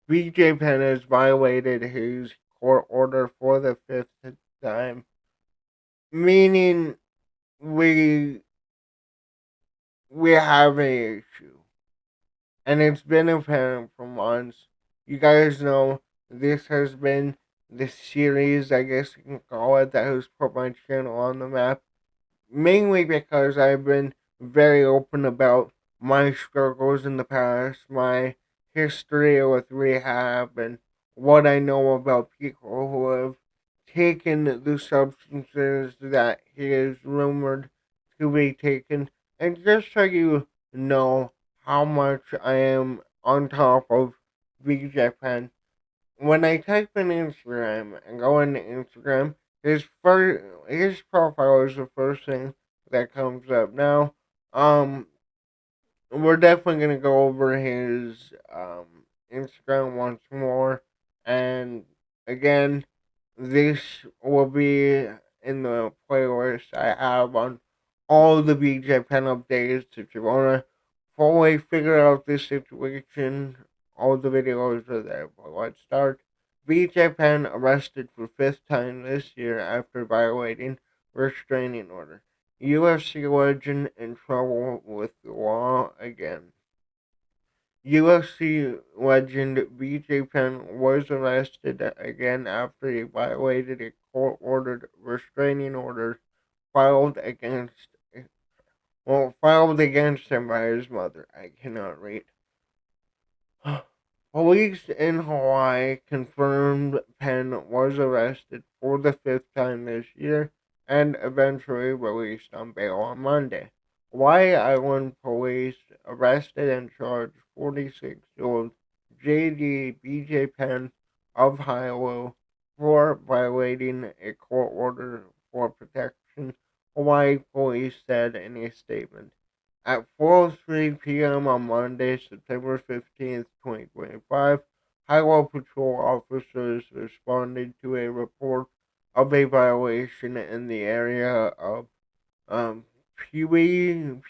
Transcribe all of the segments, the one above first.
BJ Penn has violated his court order for the fifth time, meaning we we have an issue, and it's been apparent for months. You guys know this has been the series, I guess you can call it, that has put my channel on the map, mainly because I've been very open about my struggles in the past, my history with rehab, and what I know about people who have taken the substances that he is rumored to be taking. And just so you know how much I am on top of BJ Penn, when I type in Instagram and go into Instagram, his profile is the first thing that comes up. Now, um, we're definitely gonna go over his Instagram once more, and again, this will be in the playlist I have on all the BJ Penn updates. If you wanna fully figure out this situation, all the videos are there. But let's start. BJ Penn arrested for fifth time this year after violating restraining order. UFC legend in trouble with the law again. UFC legend BJ Penn was arrested again after he violated a court-ordered restraining order filed against filed against him by his mother. I cannot read. Police in Hawaii confirmed Penn was arrested for the fifth time this year and eventually released on bail on Monday. Hawaii Island police arrested and charged 46-year-old JD BJ Penn of Hilo for violating a court order for protection, Hawaii police said in a statement. At 4:03 p.m. on Monday, September 15th, 2025, Highway Patrol officers responded to a report of a violation in the area of Pewee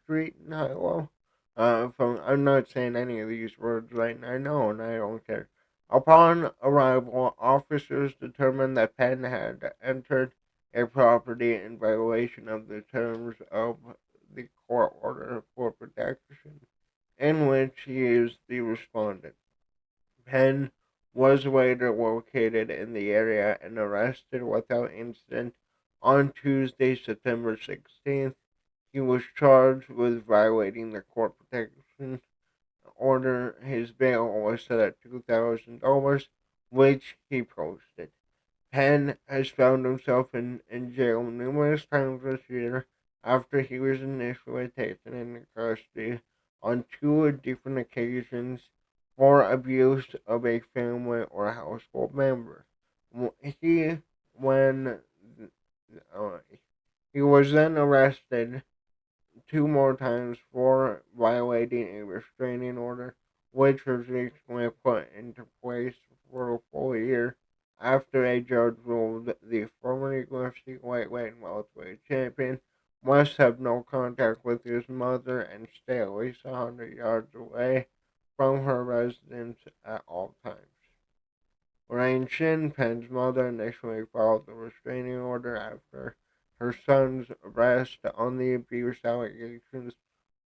Street in Highway. I'm not saying any of these words right. I know, and I don't care. Upon arrival, officers determined that Penn had entered a property in violation of the terms of the court order for protection, in which he is the respondent. Penn was later located in the area and arrested without incident on Tuesday, September 16th. He was charged with violating the court protection order. His bail was set at $2,000, which he posted. Penn has found himself in jail numerous times this year after he was initially taken into custody on two different occasions for abuse of a family or household member. He when uh, he was then arrested two more times for violating a restraining order, which was recently put into place for a full year after a judge ruled the former UFC lightweight and welterweight champion must have no contact with his mother and stay at least 100 yards away from her residence at all times. Rain Shin, Penn's mother, initially filed the restraining order after her son's arrest on the abuse allegations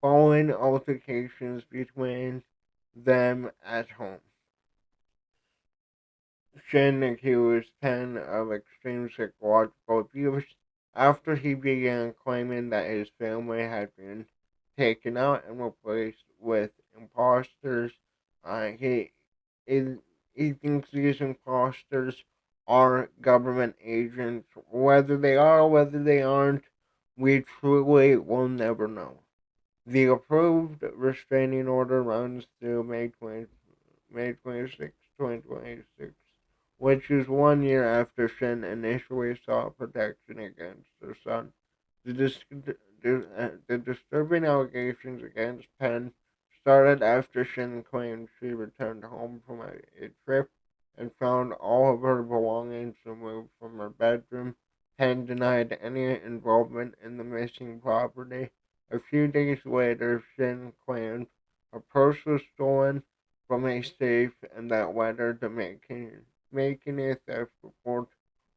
following altercations between them at home. Shin accused Penn of extreme psychological abuse after he began claiming that his family had been taken out and replaced with imposters. He is he thinks these imposters are government agents. Whether they are or whether they aren't, we truly will never know. The approved restraining order runs through May 26, 2026, which is 1 year after Shin initially sought protection against her son. The disturbing allegations against Penn started after Shin claimed she returned home from a trip and found all of her belongings removed from her bedroom. Penn denied any involvement in the missing property. A few days later, Shin claimed her purse was stolen from a safe in that weather to making a theft report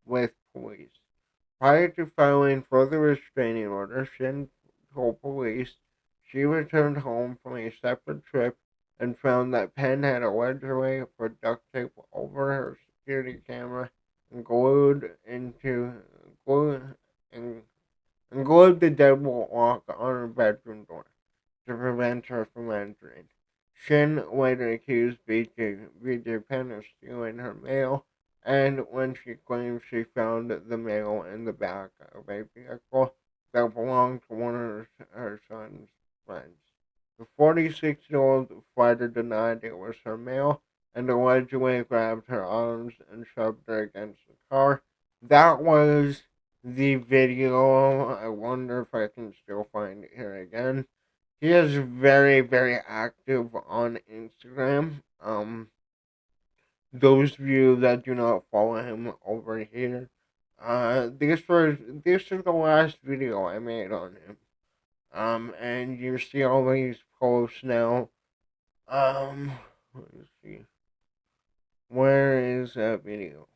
with police. Prior to filing for the restraining order, Shin told police she returned home from a separate trip and found that Penn had allegedly put duct tape over her security camera and glue and, and glued the deadbolt lock on her bedroom door to prevent her from entering. Shin later accused BJ Penn of stealing her mail, and when she claimed she found the mail in the back of a vehicle that belonged to one of her son's friends. The 46-year-old fighter denied it was her mail and allegedly grabbed her arms and shoved her against the car. That was the video. I wonder if I can still find it here again. He is very, very active on Instagram. Those of you that do not follow him over here, this is the last video I made on him. And you see all these posts now. Let's see, where is that video?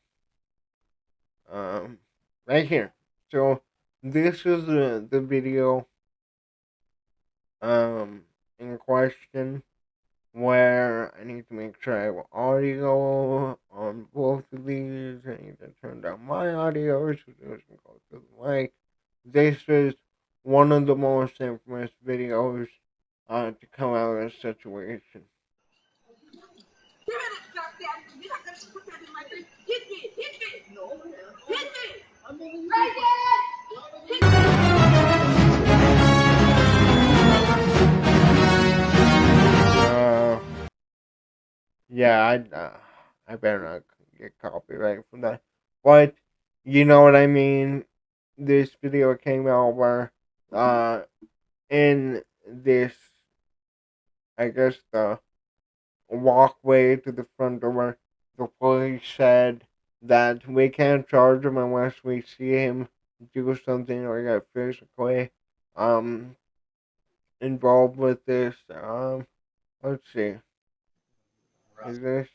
Right here. So this is the video in question, where I need to make sure I have audio on both of these. I need to turn down my audio so it doesn't go through the mic. This is one of the most infamous videos to come out of this situation. Give it, goddamn! You're not gonna put that in my face. Hit me! Hit me! No, hit me! Right yeah, I better not get copyright from that. But you know what I mean. This video came out where, in this, I guess the walkway to the front door, the police said that we can't charge him unless we see him do something or get physically involved with this. Let's see. Is this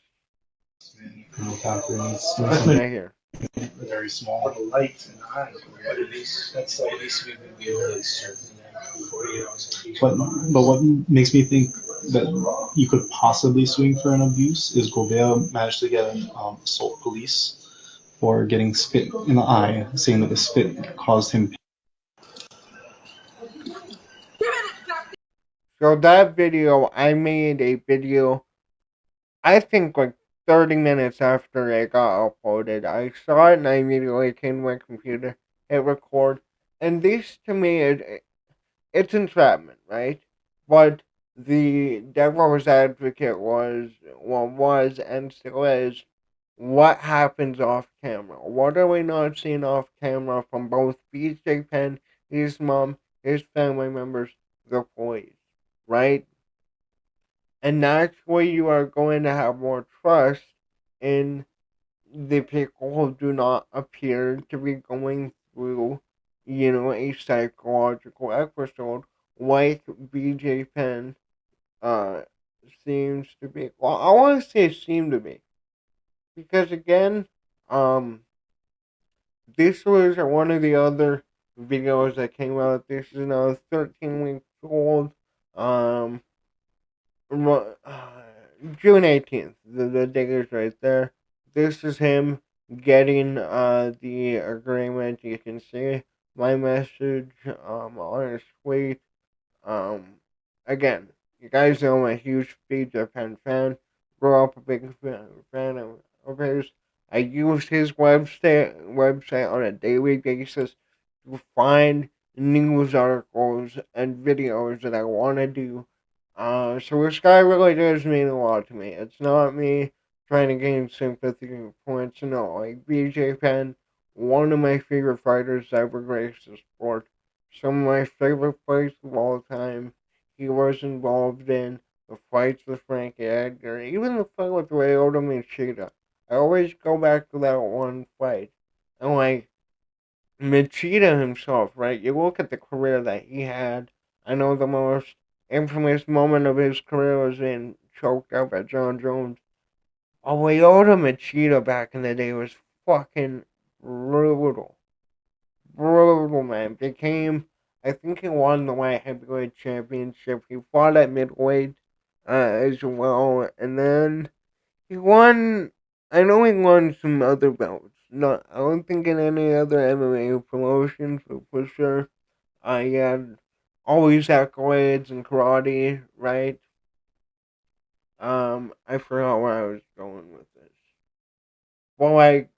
right here? Very small. The lights and eyes. That's like makes me but what makes me think that you could possibly swing for an abuse is Gobert managed to get an assault police for getting spit in the eye, saying that the spit caused him. So that video, I made a video, I think like 30 minutes after it got uploaded. I saw it and I immediately came to my computer, hit record, and this to me, it's entrapment, right? But the devil's advocate was and still is, what happens off camera? What are we not seeing off camera from both BJ Penn, his mom, his family members, the police, right? And that's where you are going to have more trust in the people who do not appear to be going through, a psychological episode like BJ Penn seems to be. Well, I want to say seem to be. Because again, this was one of the other videos that came out. This is now 13 weeks old. Um, June 18th. The date is right there. This is him getting the agreement. You can see my message on his tweet. Again, you guys know I'm a huge BJ Penn fan. Grew up a big fan of his. I use his website on a daily basis to find news articles and videos that I want to do. So this guy really does mean a lot to me. It's not me trying to gain sympathy points. No, like BJ Penn, one of my favorite fighters ever graced the sport. Some of my favorite fights of all time he was involved in. The fights with Frankie Edgar, even the fight with Ryota Machida. I always go back to that one fight. And like, Machida himself, right? You look at the career that he had. I know the most infamous moment of his career was in choked out by John Jones. Oh, Lyoto Machida back in the day was fucking brutal. Brutal, man. Became, I think he won the light heavyweight championship. He fought at middleweight as well. And then he won, I know he won some other belts. Not, I don't think in any other MMA promotions, but for sure. He had all these accolades in karate, right? I forgot where I was going with this. Well, like,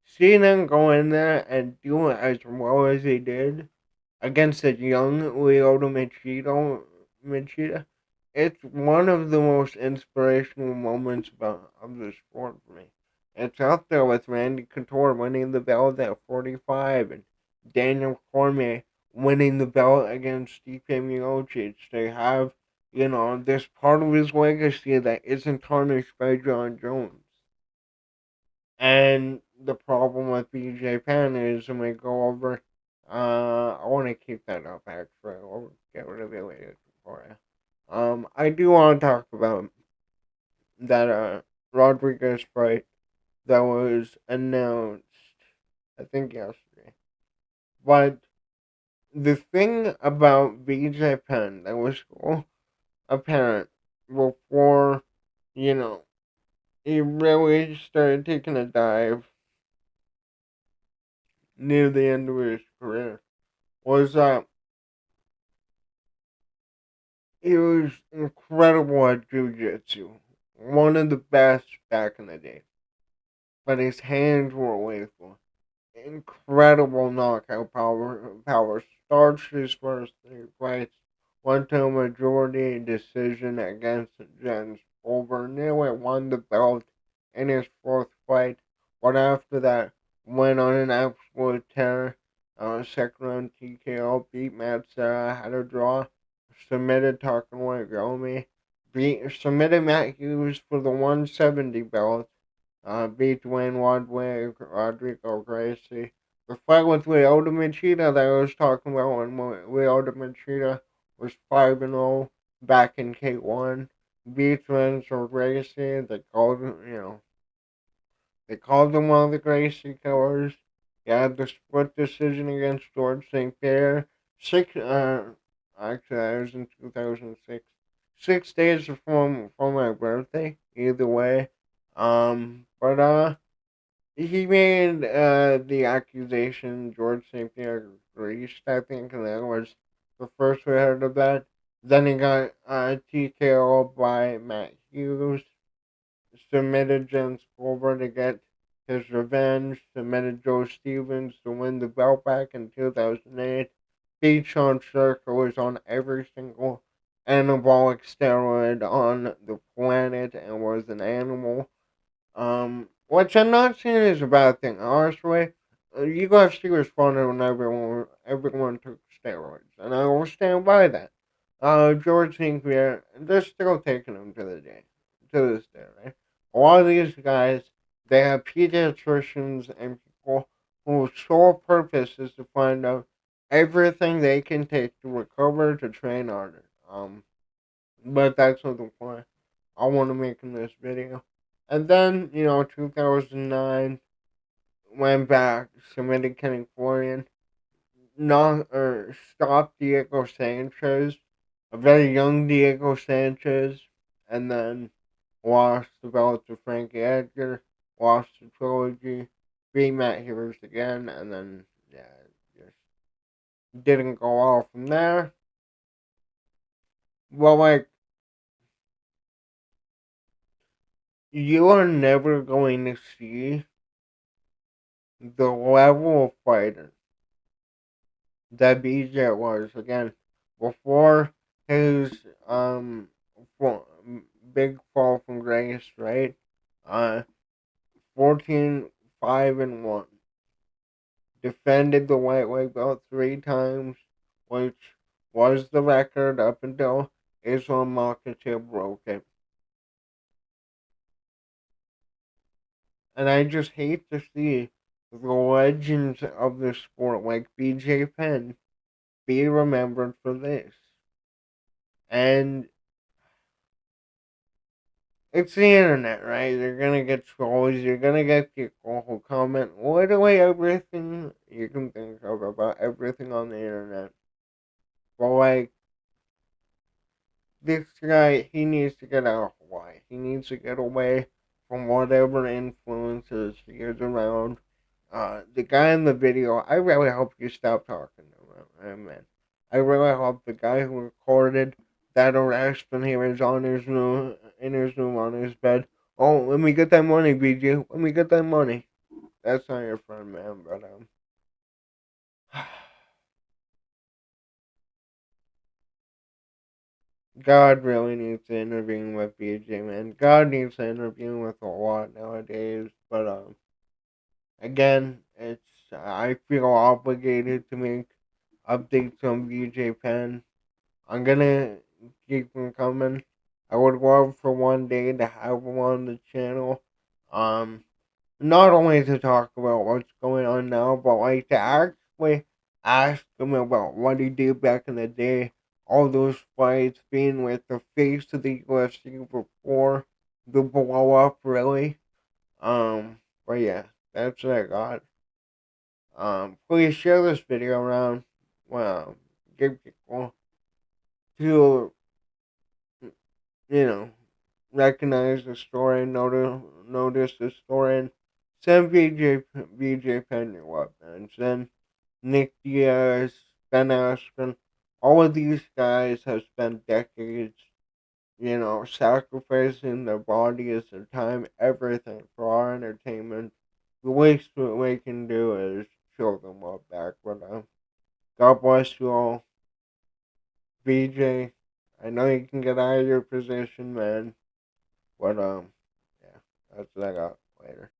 seeing him go in there and do it as well as he did against a young Lyoto Machida, it's one of the most inspirational moments of the sport for me. It's up there with Randy Couture winning the belt at 45 and Daniel Cormier winning the belt against Stipe Miocic. They have, this part of his legacy that isn't tarnished by John Jones. And the problem with BJ Penn is when we go over, I want to keep that up actually. I'll get rid of it later for you. I do want to talk about that Rodriguez fight that was announced, I think yesterday. But the thing about BJ Penn that was so apparent before, you know, he really started taking a dive near the end of his career was he was incredible at jiu-jitsu. One of the best back in the day. But his hands were lethal. Incredible knockout power. Starched his first three fights. Went to a majority decision against Jens Over. Nearly won the belt in his fourth fight. But after that, went on an absolute tear. Second round TKO, beat Matt Serra, had a draw, submitted Takaway Gomi, submitted Matt Hughes for the 170 belt, beat Dwayne Wadway, Rodrigo Gracie. The fight with Lyoto Machida that I was talking about when Lyoto Machida was 5-0 back in K1, beat Renzo Gracie. They called him one of the Gracie killers. He had the split decision against George St. Pierre. Actually, that was in 2006. 6 days from my birthday, either way. But he made the accusation George St. Pierre reached, I think, and that was the first we heard of that. Then he got TKO by Matt Hughes, submitted Jens Colbert to get his revenge, submitted Joe Stevens to win the belt back in 2008, beat Sean Sherk, who was on every single anabolic steroid on the planet and was an animal. Which I'm not saying is a bad thing. Honestly, UFC was fun when everyone took steroids, and I will stand by that. George St. Pierre, they're still taking them to this day, right? A lot of these guys, they have pediatricians and people whose sole purpose is to find out everything they can take to recover to train harder. But that's not the point I want to make in this video. And then, 2009, went back, submitted Kenny Florian, not or stopped Diego Sanchez, a very young Diego Sanchez, and then lost the belt to Frankie Edgar, lost the trilogy, beat Matt Hughes again, and then just didn't go off from there. Well, like, you are never going to see the level of fighter that BJ was again before his big fall from grace, right? Uh, 14-5-1, defended the lightweight belt 3 times, which was the record up until Islam Makhachev broke it. And I just hate to see the legends of the sport like BJ Penn be remembered for this. And it's the internet, right? You're gonna get trolls. You're gonna get people who comment literally everything you can think of about everything on the internet. But like this guy, he needs to get out of Hawaii. He needs to get away from whatever influences he is around. The guy in the video, I really hope you stop talking to him, man. I really hope the guy who recorded that arrest when he was on his room, in his room on his bed. Oh, let me get that money, BJ. Let me get that money. That's not your friend, man. But God really needs to intervene with BJ, man. God needs to intervene with a lot nowadays. But again, I feel obligated to make updates on BJ Penn. I'm gonna keep them coming. I would love for one day to have him on the channel. Um, Not only to talk about what's going on now, but like to actually ask him about what he did back in the day. All those fights, being with the face of the UFC before the blow up, really. But yeah, that's what I got. Please share this video around. Well, give people to, you know, recognize the story, notice the story, and send BJ Penn your weapons. Send Nick Diaz, Ben Askren. All of these guys have spent decades, sacrificing their bodies, their time, everything for our entertainment. The least what we can do is show them love back. But God bless you all. BJ, I know you can get out of your position, man. But yeah, that's what I got later.